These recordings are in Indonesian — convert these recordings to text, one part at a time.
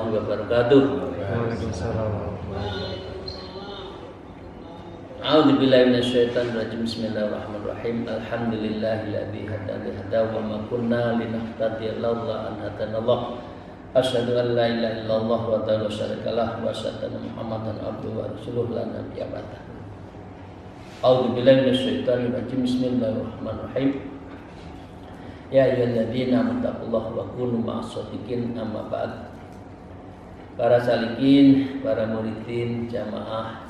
warahmatullahi wabarakatuh. Waalaikumsalam. A'udzu billahi minasyaitonir rajim. Bismillahirrahmanirrahim. Alhamdulillahilladzi hada wa ma kunna linahtadiya laula an hadanallah. Asyhadu an la ilaha illallah wa la syarika lah wa asyhadu anna Muhammadan abduhu wa rasuluhu la nabiyya ba'da. A'udzu billahi minasyaitonir rajim. Bismillahirrahmanirrahim. Ya ayyuhalladzina amanu taqullaha wa kunu ma'as shadiqin, amma ba'd. Para salikin, para muridin, jamaah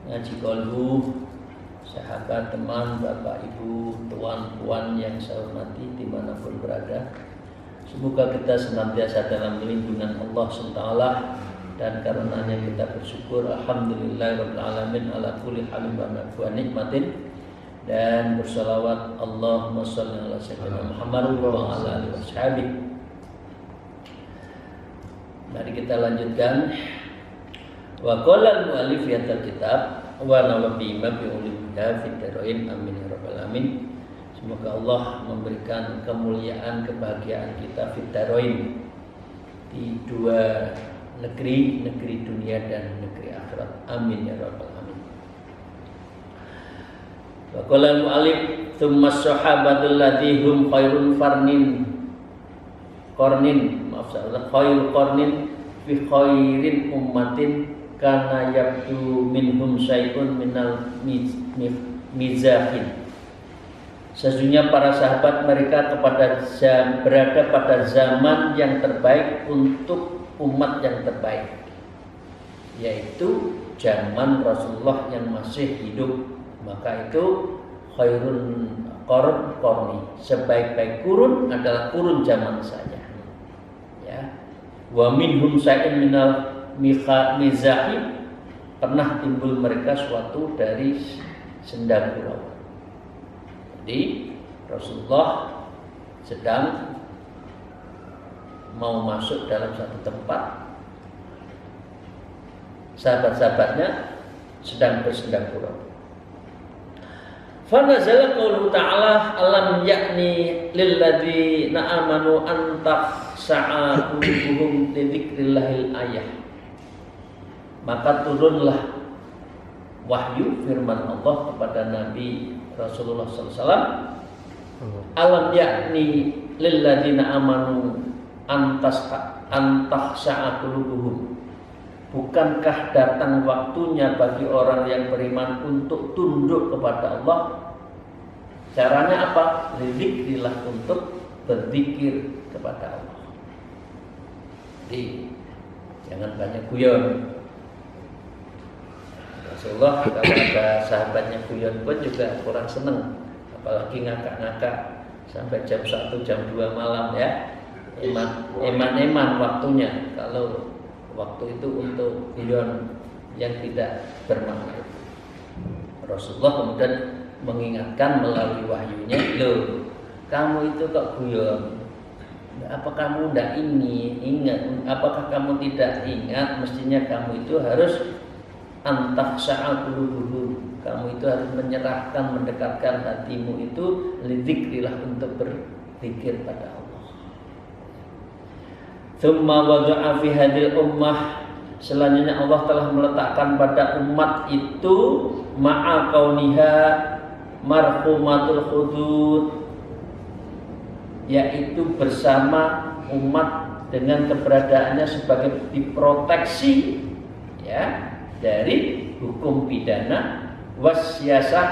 ngaji kolbu, sahabat, teman, bapak, ibu, tuan, puan yang saya hormati dimanapun berada. Semoga kita senantiasa dalam lindungan Allah SWT, dan karenanya kita bersyukur alhamdulillahirrahmanirrahim ala kulli halim wa nikmatin, dan bersalawat Allahumma sholli ala sayyidina Muhammad wa ala alihi washabihi. Mari kita lanjutkan. Wa qala al-mu'allif fi kitab wa nawabi ma bi ulil fi darain, amin ya rabbal alamin. Semoga Allah memberikan kemuliaan, kebahagiaan kita fi darain, di dua negeri, negeri dunia dan negeri akhirat, amin ya rabbal alamin. Wa qala al-mu'allif tsumma sahabatul ladzi hum khairul khairul qarnin fi khairin ummatin kana yabdu minhum syai'un minal mizahin. Sesungguhnya para sahabat mereka berada pada zaman yang terbaik untuk umat yang terbaik, yaitu zaman Rasulullah yang masih hidup. Maka itu khairun qarni, sebaik-baik kurun adalah kurun zaman saya. Ya. Wa minhum syai'un minal mizahi, pernah timbul mereka suatu dari senda gurau. Jadi Rasulullah sedang mau masuk dalam satu tempat, sahabat-sahabatnya sedang bersenda gurau. Fa nazala qauluhu ta'ala alam yakni lil ladzina amanu an tahsa'a qulubuhum li dzikrillahil ayah. Maka turunlah wahyu firman Allah kepada Nabi Rasulullah SAW. Alam yakni lil ladzina amanu an tahsa'a qulubuhum. Bukankah datang waktunya bagi orang yang beriman untuk tunduk kepada Allah? Caranya apa? Lidzikrillah, untuk berzikir kepada Allah. Jadi jangan banyak guyon. Rasulullah kalau ada sahabatnya guyon pun juga kurang seneng, apalagi ngakak-ngakak sampai jam 1, jam 2 malam ya. Eman waktunya. Kalau waktu itu untuk guyon yang tidak bermakna. Rasulullah kemudian mengingatkan melalui wahyunya, loh, kamu itu kok guyon? Apa kamu tidak ingat? Apakah kamu tidak ingat? Mestinya kamu itu harus antahsa'a qulubuhum. Kamu itu harus menyerahkan, mendekatkan hatimu itu lidzikrillah, untuk berzikir pada Allah. Tsumma wada'a fi hadhil ummah, selanjutnya Allah telah meletakkan pada umat itu ma'a kauniha marhumatul hudud, yaitu bersama umat dengan keberadaannya sebagai diproteksi ya dari hukum pidana, wasyasah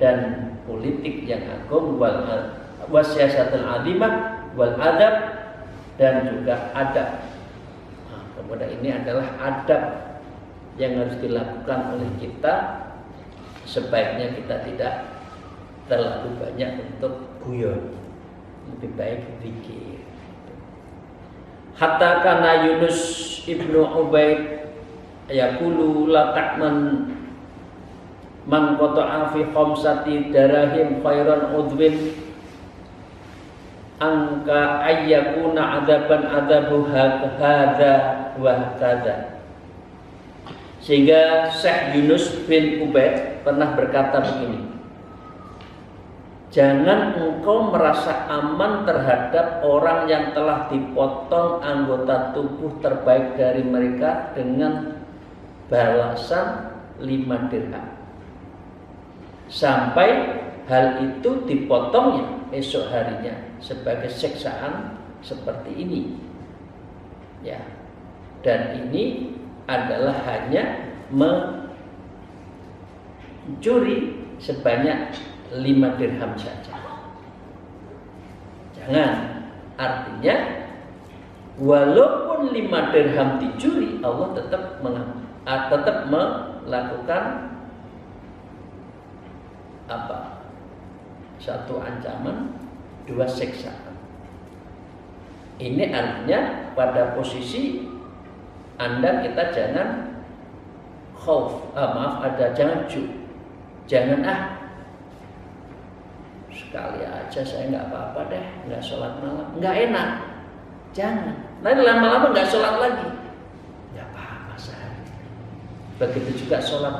dan politik yang agung, wasyasatul adimah wal adab, dan juga adab. Nah, kemudian ini adalah adab yang harus dilakukan oleh kita. Sebaiknya kita tidak terlalu banyak untuk guyon, lebih baik zikir. Hatta kana Yunus ibnu Ubaid yaqulu la ta'man man qata'a fi khamsati darahim khairan udwin angka ayyakuna adaban adabu hadza wa hadza. Sehingga Syekh Yunus bin Ubaid pernah berkata begini, Jangan engkau merasa aman terhadap orang yang telah dipotong anggota tubuh terbaik dari mereka dengan balasan 5 dirham. Sampai hal itu dipotongnya esok harinya sebagai siksaan seperti ini. Ya. Dan ini adalah hanya mencuri sebanyak 5 dirham saja. Jangan, artinya walaupun 5 dirham dicuri, Allah tetap melakukan apa? Satu ancaman, 2 siksaan. Ini artinya pada posisi Anda kita jangan jangan sekali aja saya nggak apa-apa deh, nggak sholat malam, nggak enak, jangan. Nanti lama-lama nggak sholat lagi, nggak apa-apa sehari. Begitu juga sholat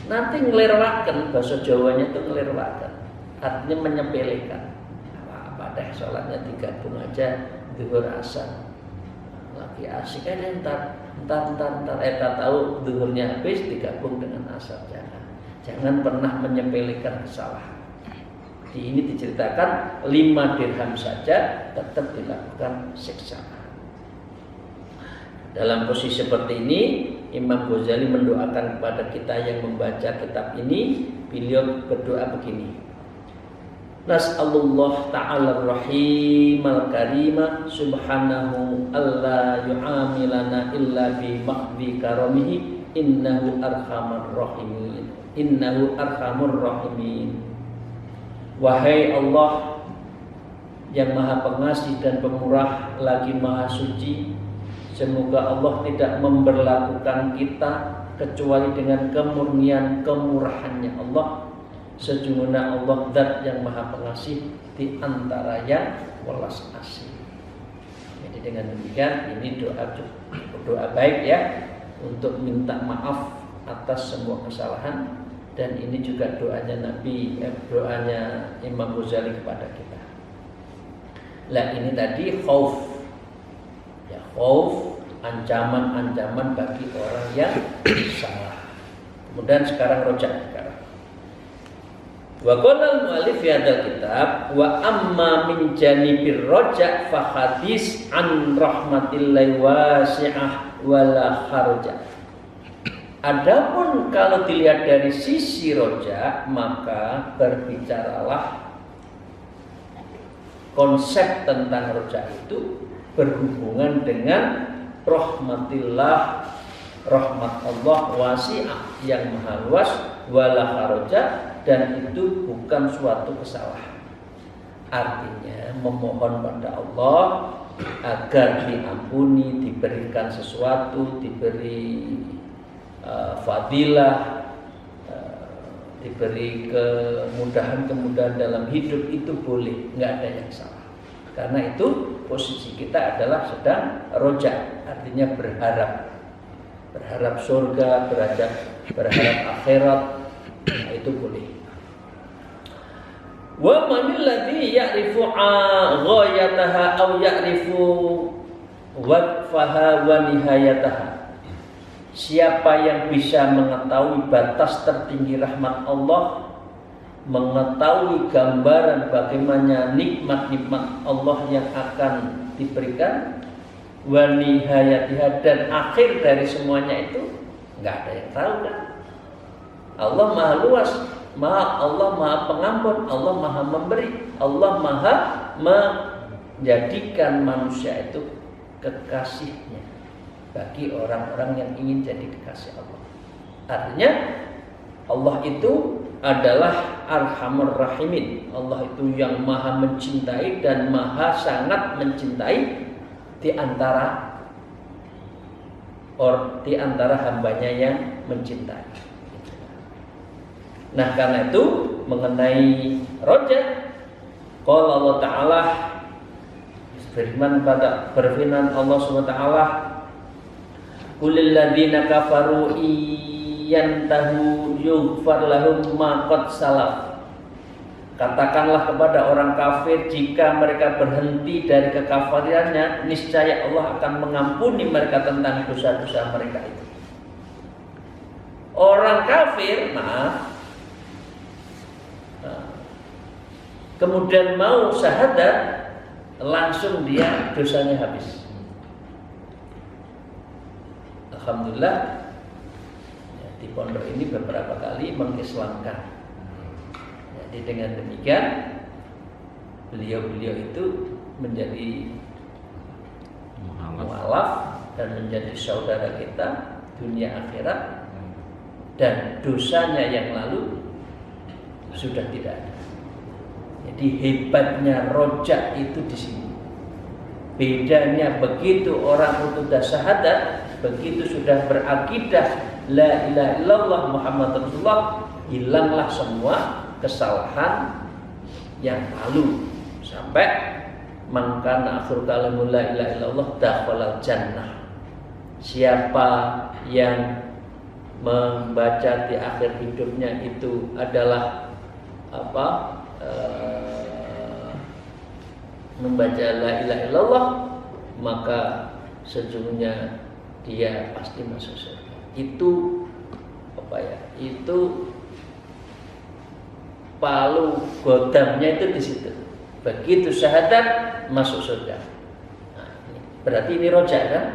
nanti ngelirwakan, bahasa Jawanya itu ngelirwakan, artinya menyepelekan. Apa deh sholatnya digabung aja, zuhur asar, lagi asik ntar tahu zuhurnya habis digabung dengan asar. Jangan pernah menyepelekan kesalahan. Di ini diceritakan 5 dirham saja tetap dilakukan siksaan. Dalam posisi seperti ini, Imam Ghazali mendoakan kepada kita yang membaca kitab ini. Beliau berdoa begini: Nas'alullah ta'ala rahim al-karima subhanahu alla yu'amilana illa bi mahdhi karamihi innahu arhamur rahimin. Wahai Allah yang maha pengasih dan pemurah lagi maha suci, semoga Allah tidak memberlakukan kita kecuali dengan kemurnian kemurahannya Allah. Sejujurnya Allah zat yang maha pengasih di antara yang welas asih. Jadi dengan demikian ini doa baik ya, untuk minta maaf atas semua kesalahan. Dan ini juga doanya Imam Ghazali kepada kita. Lah ini tadi khauf. Ya, khauf, ancaman-ancaman bagi orang yang salah. Kemudian sekarang rojak sekarang. Wa qala al-mu'allif fi hadzal kitab wa amma min janibir rojak fa hadis an rahmatillahi wasi'ah wala kharja. Adapun kalau dilihat dari sisi roja, maka berbicaralah konsep tentang roja itu berhubungan dengan rahmatillah, rahmat Allah wasi'ah yang maha luas, wala haroja, dan itu bukan suatu kesalahan. Artinya memohon pada Allah agar diampuni, diberikan sesuatu, diberi fadilah, diberi kemudahan-kemudahan dalam hidup, itu boleh, nggak ada yang salah. Karena itu posisi kita adalah sedang roja, artinya berharap surga, berharap akhirat, nah, itu boleh. Wa manil ladzi ya'rifu ghayataha aw ya'rifu waqfaha wa nihayataha. Siapa yang bisa mengetahui batas tertinggi rahmat Allah, mengetahui gambaran bagaimana nikmat-nikmat Allah yang akan diberikan, wa nihayatiha, dan akhir dari semuanya itu nggak ada yang tahu kan. Allah maha luas, Allah maha pengampun, Allah maha memberi, Allah maha menjadikan manusia itu kekasihnya bagi orang-orang yang ingin jadi kekasih Allah. Artinya Allah itu adalah Arhamur Rahimin. Allah itu yang maha mencintai dan maha sangat mencintai di antara hambanya yang mencintai. Nah, karena itu mengenai roja, qala Allah Ta'ala, berfirman Allah SWT, Qulil ladzina kafaru iyantahu yughfar lahum ma qad salaf. Katakanlah kepada orang kafir, jika mereka berhenti dari kekafirannya, niscaya Allah akan mengampuni mereka tentang dosa-dosa mereka itu. Orang kafir, kemudian mau syahadat, langsung dia dosanya habis. Alhamdulillah, di pondok ini beberapa kali mengislamkan. Jadi dengan demikian beliau-beliau itu menjadi mualaf dan menjadi saudara kita dunia akhirat, dan dosanya yang lalu sudah tidak ada. Jadi hebatnya rojak itu di sini. Bedanya begitu orang sudah syahadat, begitu sudah berakidah la ilaha illallah Muhammad Rasulullah, hilanglah semua kesalahan yang lalu, sampai man kana akhir kalamu la ilaha illallah dakhalal jannah. Siapa yang membaca di akhir hidupnya itu adalah membaca la ilaha illallah, maka sesungguhnya dia pasti masuk surga. Itu itu palu godamnya itu di situ. Begitu syahadat masuk surga. Nah, berarti ini rojak kan?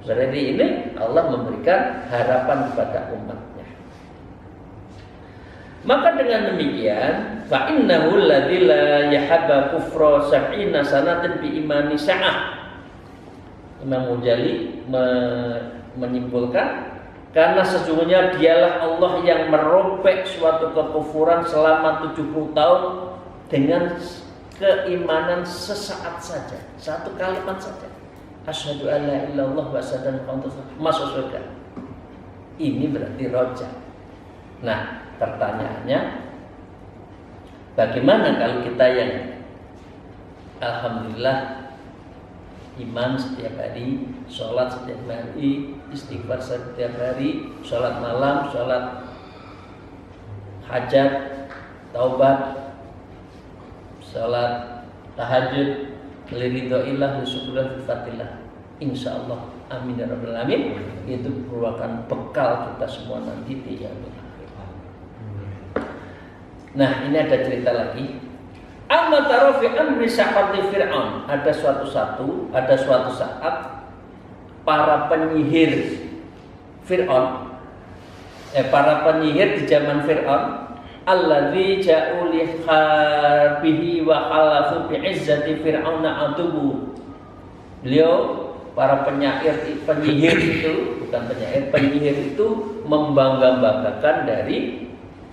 Berarti ini Allah memberikan harapan kepada umatnya. Maka dengan demikian, fa innahu alladzi la yahabba kufra sab'ina sanatan bi imani sa'ah. Imam Mujali menyimpulkan, karena sesungguhnya dialah Allah yang merobek suatu kekufuran selama 70 tahun dengan keimanan sesaat saja, satu kalimat saja. Asyhadu an la ilaha illallah wa asyhadu anna Muhammadan rasulullah, masuk surga. Ini berarti rojak. Nah, pertanyaannya, bagaimana kalau kita yang alhamdulillah iman setiap hari, sholat setiap hari, istighfar setiap hari, sholat malam, sholat hajat, taubat, sholat tahajud, liridhoillah, syukuran fifatillah, insyaallah, amin ya rabbal alamin. Itu merupakan bekal kita semua nanti di yaumil akhir. Nah, ini ada cerita lagi. Amma tarofi amri sahati Fir'aun. Ada suatu saat para penyihir Fir'aun, para penyihir di zaman Fir'aun, alladzi ja'u li harbihi wa halafu bi'izzati fir'auna adubu. Beliau para penyihir itu membangga-banggakan dari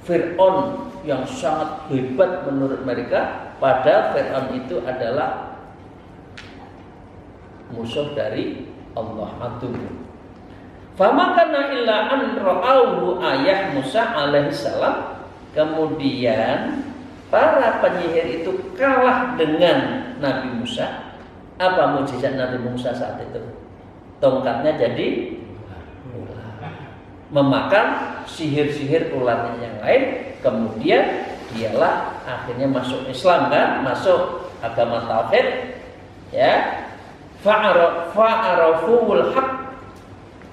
Fir'aun yang sangat hebat menurut mereka, padahal Fir'aun itu adalah musuh dari Allah, adubu. Fama kana illa an ra'auhu ayah Musa alaihi salam. Kemudian para penyihir itu kalah dengan Nabi Musa. Apa mukjizat Nabi Musa saat itu? Tongkatnya jadi ular, memakan sihir-sihir ularnya yang lain. Kemudian dialah akhirnya masuk Islam kan, masuk agama tauhid, ya. Fa'araful haq,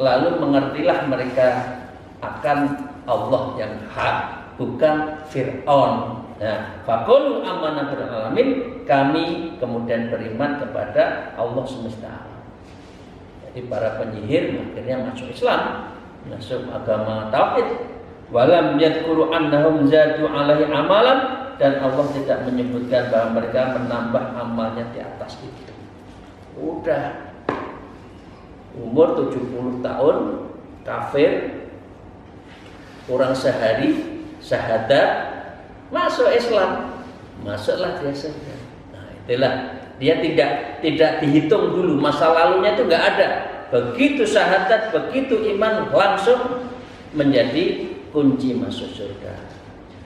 lalu mengertilah mereka akan Allah yang hak, bukan Fir'aun. Nah, faqulu amanna bil alamin, kami kemudian beriman kepada Allah semesta alam. Jadi para penyihir akhirnya masuk Islam, masuk agama tauhid. Walam yadhkuru annahum zadu alaihi amalan, dan Allah tidak menyebutkan bahwa mereka menambah amalnya di atas itu. Udah umur 70 tahun kafir, kurang sehari syahadat, masuk Islam, masuklah dia surga. Nah, itulah dia tidak dihitung dulu masa lalunya, itu nggak ada. Begitu syahadat, begitu iman, langsung menjadi kunci masuk surga.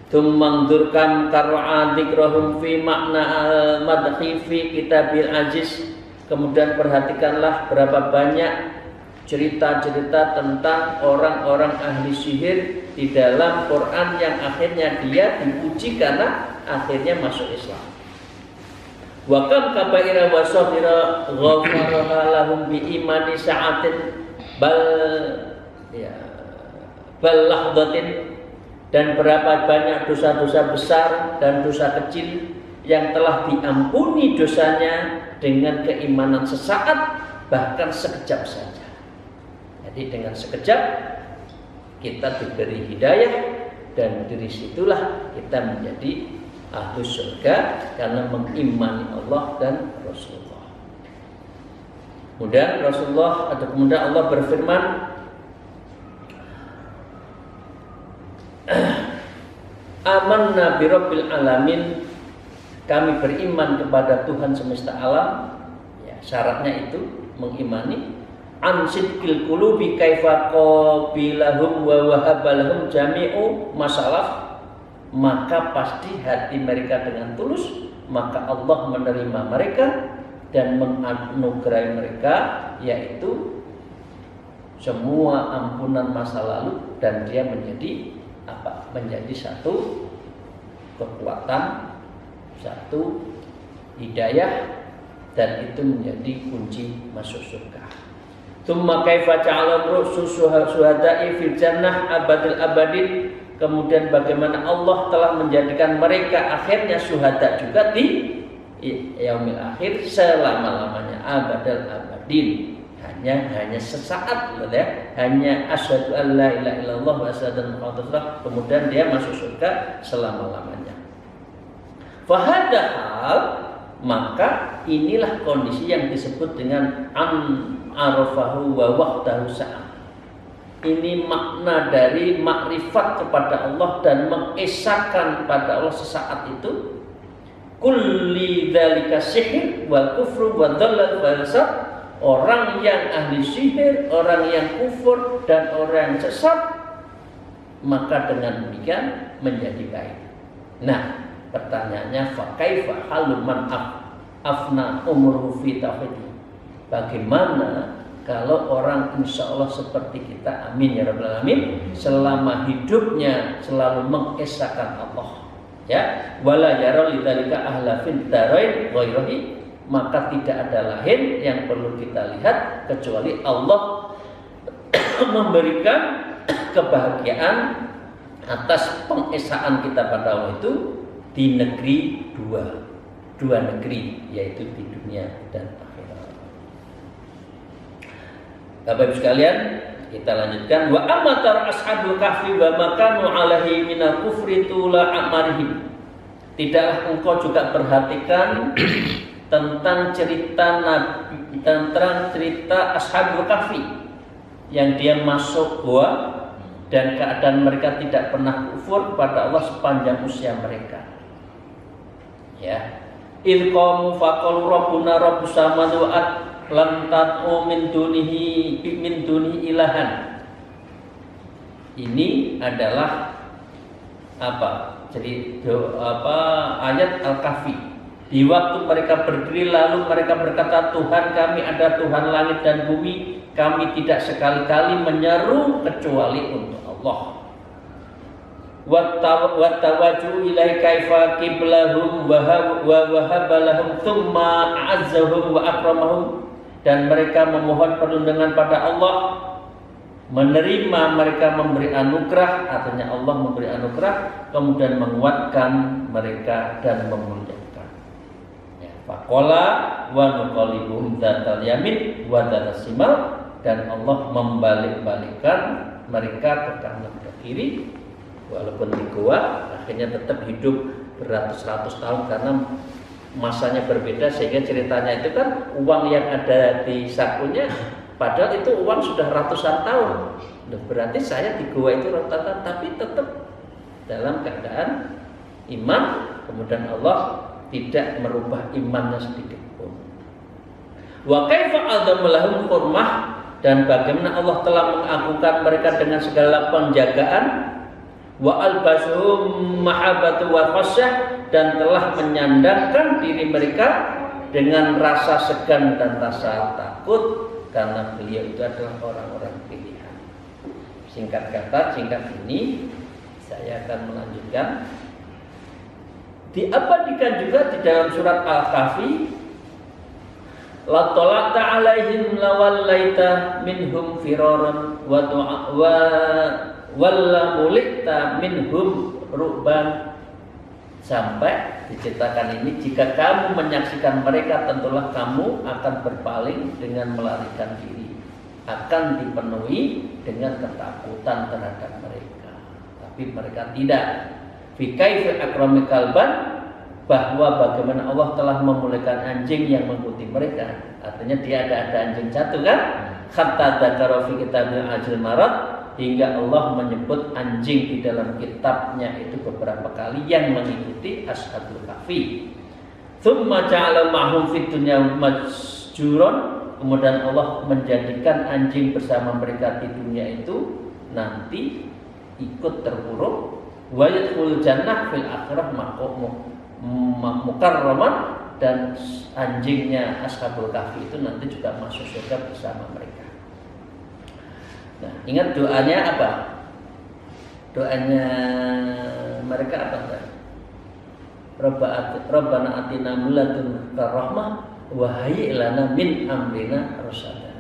Tumangdurkan kar'a dzikrahum fi makna al-madhi fi kitabil aziz. Kemudian perhatikanlah berapa banyak cerita-cerita tentang orang-orang ahli sihir di dalam Quran yang akhirnya dia dipuji karena akhirnya masuk Islam. Wa kam kabaira wa saghira ghafara lahum bi imani sa'atin bal lahdatin, dan berapa banyak dosa-dosa besar dan dosa kecil yang telah diampuni dosanya dengan keimanan sesaat, bahkan sekejap saja. Jadi dengan sekejap kita diberi hidayah, dan dari situlah kita menjadi ahli surga karena mengimani Allah dan Rasulullah. Kemudian Allah berfirman, amanna birabbil alamin, kami beriman kepada Tuhan semesta alam. Ya, syaratnya itu mengimani. An sidqil qulubi kaifa qabilahum wa wahabalahum jami'u masalah, maka pasti hati mereka dengan tulus, maka Allah menerima mereka dan menganugerahi mereka, yaitu semua ampunan masa lalu, dan dia menjadi menjadi satu kekuatan, satu hidayah, dan itu menjadi kunci masuk surga. Tsumma kaifa ja'ala rusul syuhada'i fil jannah abadil abadin, kemudian bagaimana Allah telah menjadikan mereka akhirnya syuhada juga di yaumil akhir selama-lamanya, abadal abadin, hanya sesaat, ya, hanya asyhadu an la ilaha illallah wa asyhadu anna muhammadar rasulullah, kemudian dia masuk surga selama-lamanya. Fahadahal, maka inilah kondisi yang disebut dengan arafahu wa waqtahu sa'at. Ini makna dari makrifat kepada Allah dan mengesahkan pada Allah sesaat itu. Kulli dzalika sihir wal kufru wa dhallal falsaf, orang yang ahli sihir, orang yang kufur, dan orang yang sesat, maka dengan demikian menjadi baik. Nah, pertanyaannya, fa kaifa halu man afna umruhu fi tauhid? Bagaimana kalau orang insya Allah seperti kita, amin ya rabbal alamin, selama hidupnya selalu mengesahkan Allah, ya, wala yara lidzalika ahla fid darain ghairihi, maka tidak ada lain yang perlu kita lihat kecuali Allah memberikan kebahagiaan atas pengesaan kita pada Allah itu di negeri dua negeri, yaitu di dunia dan akhirat. Bapak Ibu sekalian, kita lanjutkan. Wa amatar ashabul kahfi wa makanu alaihi minal kufri tula amarihim. Tidaklah engkau juga perhatikan tentang cerita ashabul kahfi yang dia masuk gua dan keadaan mereka tidak pernah kufur kepada Allah sepanjang usia mereka. Ya. Il qamu faqalu rabbuna rabbus samawati wal ardh lan tad'u min dunihi ilahan. Ini adalah Jadi ayat Al-Kahfi. Di waktu mereka berdiri lalu mereka berkata, Tuhan kami ada Tuhan langit dan bumi, kami tidak sekali-kali menyeru kecuali untuk Allah. Wattawaju ilai kaifa qiblahum wa wahabalahum thumma a'azzahum wa akramahum, dan mereka memohon perlindungan pada Allah, menerima mereka memberi anugerah, artinya Allah memberi anugerah, kemudian menguatkan mereka dan memuliakan. Ya, faqala wa nuqallibuhum dzatal yamin wa dzatas simal, dan Allah membalik-balikkan mereka ke kanan ke kiri, walaupun di gua akhirnya tetap hidup beratus-ratus tahun karena masanya berbeda, sehingga ceritanya itu kan uang yang ada di sakunya, padahal itu uang sudah ratusan tahun. Berarti saya di gua itu ratusan tahun, tapi tetap dalam keadaan iman. Kemudian Allah tidak merubah imannya sedikit pun. Wa kaifa adzama lahum hurmah, dan bagaimana Allah telah mengagungkan mereka dengan segala penjagaan. Wa albasuhum mahabbatu wa khasyah, dan telah menyandangkan diri mereka dengan rasa segan dan rasa takut, karena beliau itu adalah orang-orang pilihan. Singkat kata, singkat ini saya akan melanjutkan. Diabadikan juga di dalam surat Al-Kahfi, la tala'ta 'alaihim lawallaita minhum firaran wa walla mulita minhum ru'ban. Sampai diceritakan ini, jika kamu menyaksikan mereka, tentulah kamu akan berpaling dengan melarikan diri, akan dipenuhi dengan ketakutan terhadap mereka. Tapi mereka tidak. Fi kaifi akrami kalban, bahwa bagaimana Allah telah memuliakan anjing yang mengikuti mereka. Artinya dia ada anjing satu kan? Hatta dzakara fi kitabil ajil marad, hingga Allah menyebut anjing di dalam kitabnya itu beberapa kali yang mengikuti Ashabul Kahfi. Tsumma ja'ala ma'hum fid dunya masjuron, kemudian Allah menjadikan anjing bersama mereka di dunia itu nanti ikut terpuruk. Wa yadkhul jannah fil akhirah mukarraman, dan anjingnya Ashabul Kahfi itu nanti juga masuk surga bersama mereka. Nah, ingat doanya apa? Doanya mereka apa? Rabbana atina min ladunka rahmah wa hayyi' lana min amrina rasyada.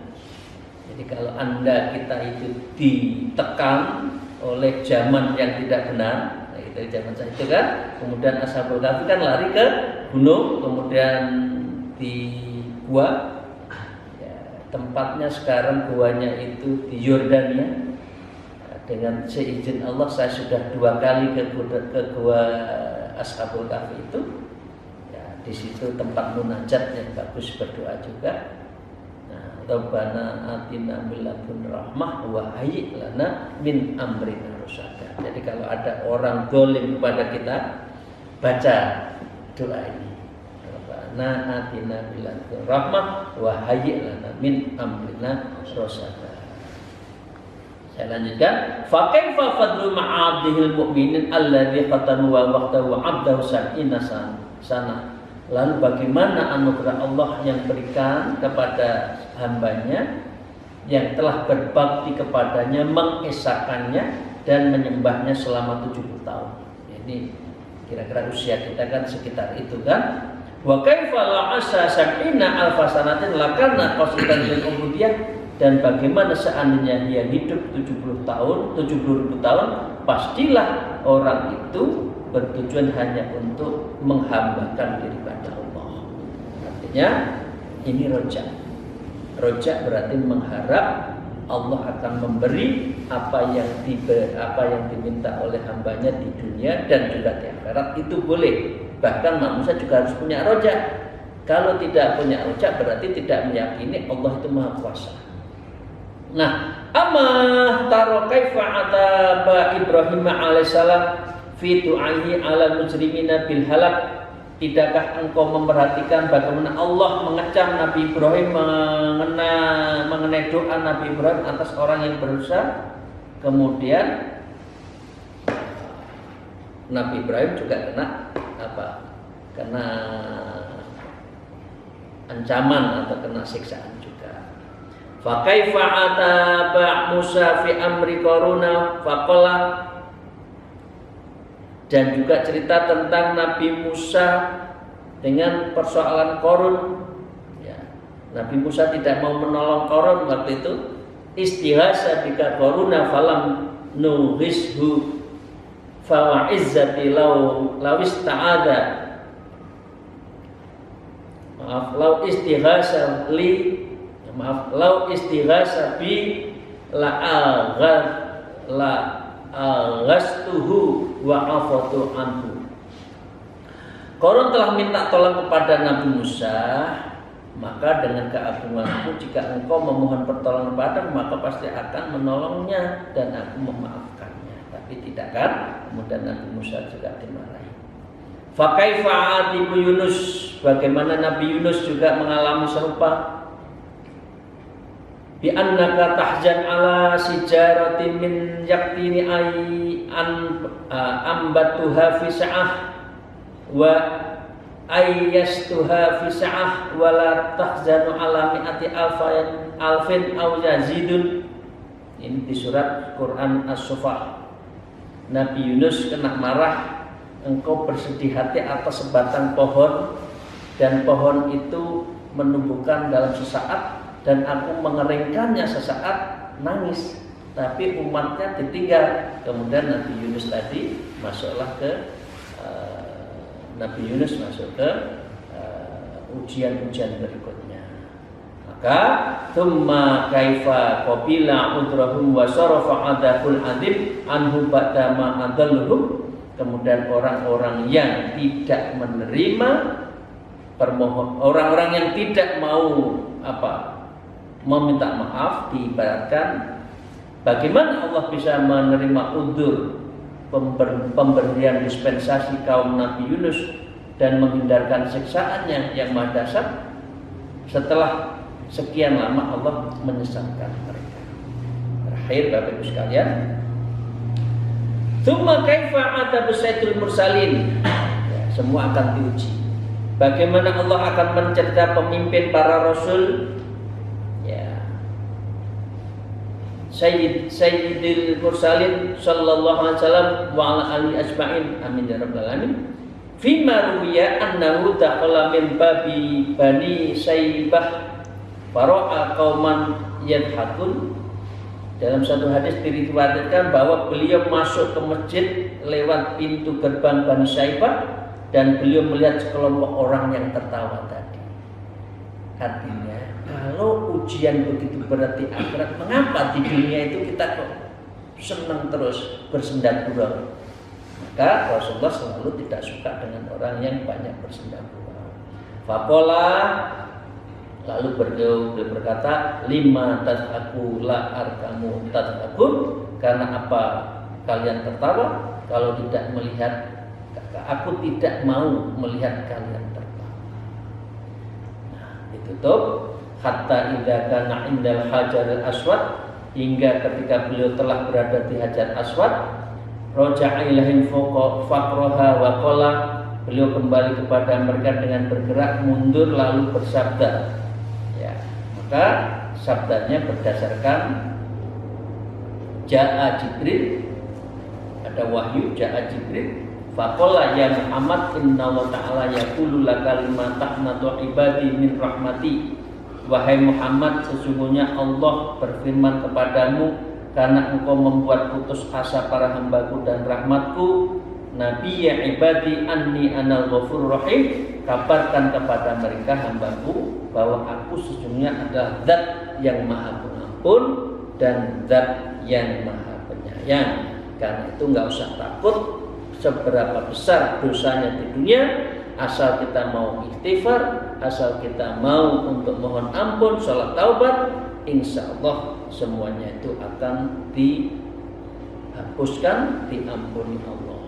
Jadi kalau Anda kita itu ditekan oleh zaman yang tidak benar, nah itu zaman saya itu kan, kemudian Ashabul Kahfi kan lari ke gunung, kemudian di gua. Tempatnya sekarang guanya itu di Yordania. Dengan seizin Allah saya sudah 2 kali ke gua Ashabul Kahfi itu. Ya, di situ tempat munajat yang bagus, berdoa juga. Nah, Rabbana atina min ladunka rahmah wa hayyi' lana min amrina rasyada. Jadi kalau ada orang zalim kepada kita, baca doa ini. Rabbana atina min ladunka rahmah wa hayyi' lana min amrina rasyada. Saya lanjutkan. Fa kaifa fadlu ma'abdihil mu'minin alladzi qatanu wa waqtahu 'abdahu sab'ina sana. Lalu bagaimana anugerah Allah yang berikan kepada hambanya yang telah berbakti kepadanya, mengesahkannya dan menyembahnya selama 70 tahun. Ini kira-kira usia kita kan sekitar itu kan. Wa kaifa la asa sab'ina alfasanatin lakana qasidan lil ubudiyah, dan bagaimana seandainya dia hidup 70 ribu tahun, pastilah orang itu bertujuan hanya untuk menghambakan diri pada Allah. Artinya ini roja. Roja berarti mengharap Allah akan memberi apa yang diminta oleh hambanya di dunia dan juga di akhirat, itu boleh. Bahkan manusia juga harus punya roja. Kalau tidak punya roja berarti tidak meyakini Allah itu Maha Kuasa. Nah, amma taro kaifa ataba Ibrahim alaihissalam fi du'aihi 'alal mujrimina bil halak. Tidakkah engkau memperhatikan bagaimana Allah mengecam Nabi Ibrahim mengenai doa Nabi Ibrahim atas orang yang berdosa? Kemudian Nabi Ibrahim juga kena apa? Kena ancaman atau kena siksaan juga. Fa kaifa ataba Musa fi amri Qaruna faqala, dan juga cerita tentang Nabi Musa dengan persoalan Qarun. Ya, Nabi Musa tidak mau menolong Qarun waktu itu. Istihasa bika Qaruna falam nuhishu fa izzati lawis ta'ada. Lau istihasa bi aghastuhu wa afatu anhu. Qarun telah minta tolong kepada Nabi Musa, maka dengan keagunganku jika engkau memohon pertolongan padaku, maka pasti akan menolongnya dan aku memaafkannya. Tapi tidak kan? Kemudian Nabi Musa juga dimarahi. Fa kaifa atibu Yunus, bagaimana Nabi Yunus juga mengalami serupa. Bi annaka tahjan ala sijaratin min yaqtini ambatuha fi sa'ah wa ayyastuha fi sa'ah wa la tahzanu ala mi'ati alfin aw yazidun. Ini di surat Quran As-Saffat. Nabi Yunus kena marah, engkau bersedih hati atas sebatang pohon dan pohon itu menumbuhkan dalam sesaat dan aku mengeringkannya sesaat, nangis. Tapi umatnya ditinggal. Kemudian Nabi Yunus tadi masuklah ke Nabi Yunus masuk ke ujian-ujian berikutnya. Maka thumma kaifa qabila udrahum wa sarafa adabul adim anhu ba'da ma adalluhum. Kemudian orang-orang yang tidak menerima permohon, orang-orang yang tidak mau meminta maaf, diibaratkan bagaimana Allah bisa menerima udzur pemberian dispensasi kaum Nabi Yunus dan menghindarkan siksaannya yang maha dahsyat setelah sekian lama Allah menyesatkan mereka. Terakhir Bapak Ibu sekalian, tsumma kaifa ata bisaidul mursalin. Ya, semua akan diuji. Bagaimana Allah akan mencerita pemimpin para rasul, ya, Sayyidil Mursalin sallallahu alaihi wasallam wa ala alihi ajma'in, amin ya rabbal alamin. Fima ruwiya annahu dakhala min babi bani Saibah fara'a qauman yadhakun. Dalam satu hadis diriwayatkan bahwa beliau masuk ke masjid lewat pintu gerbang Bani Saibah dan beliau melihat sekelompok orang yang tertawa tadi. Artinya, kalau ujian begitu berat di akhirat, mengapa di dunia itu kita kok senang terus bersenda gurau? Maka Rasulullah selalu tidak suka dengan orang yang banyak bersenda gurau. Faqala, lalu beliau berkata, lima tadhaku la arkamu tadhakun, karena apa kalian tertawa? Kalau tidak melihat, aku tidak mau melihat kalian tertawa. Nah, ditutup. Hatta idza kana indal hajaril aswad, hingga ketika beliau telah berada di hajar aswad, raja'a ilaihim faqraha wa qala, beliau kembali kepada mereka dengan bergerak mundur lalu bersabda. Ya, maka sabdanya berdasarkan Ja'a Jibril, ada wahyu Ja'a Jibril. Faqala ya Muhammad inna wa ta'ala yaqulu laka lima ta'natu ibadi min rahmati. Wahai Muhammad, sesungguhnya Allah berfirman kepadamu karena engkau membuat putus asa para hambaku dan rahmatku. Nabi ya ibadi anni anal ghafur rahim, kabarkan kepada mereka hambaku bahwa aku sesungguhnya adalah zat yang maha pengampun dan zat yang maha penyayang. Karena itu enggak usah takut seberapa besar dosanya di dunia, asal kita mau istighfar, asal kita mau untuk mohon ampun, salat taubat, insya Allah semuanya itu akan dihapuskan, diampuni Allah.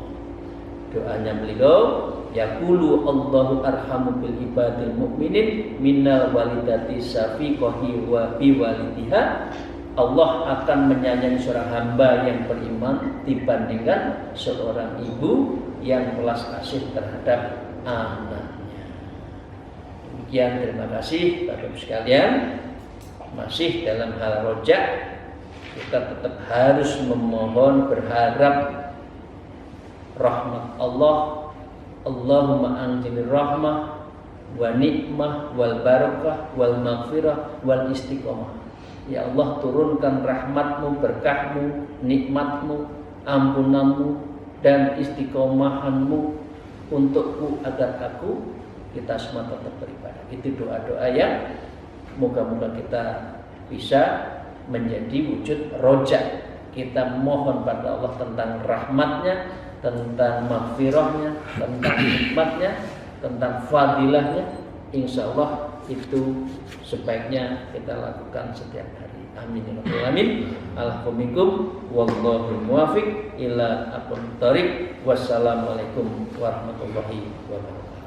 Doanya beliau, yaqulu Allahu arhamu bil ibadil mu'minin minnal walidati safiqahi wa bi walidiha. Allah akan menyayangi seorang hamba yang beriman dibandingkan seorang ibu yang belas kasih terhadap anaknya. Demikian, terima kasih Bapak Ibu sekalian. Masih dalam hal rojak, kita tetap harus memohon, berharap rahmat Allah. Allahumma anzil rahmah wa nikmah wal barakah wal maghfirah wal istiqomah. Ya Allah, turunkan rahmatmu, berkahmu, nikmatmu, ampunanmu dan istiqomahanmu untukku agar kita semua tetap beribadah. Itu doa-doa yang moga-moga kita bisa menjadi wujud rojak. Kita mohon pada Allah tentang rahmatnya, tentang maghfirahnya, tentang nikmatnya, tentang fadilahnya. Insya Allah itu sebaiknya kita lakukan setiap hari. Amin ya rabbal alamin. Alhamdulillah, wallahu muwaffiq ila aqwamit thoriq. Wassalamualaikum warahmatullahi wabarakatuh.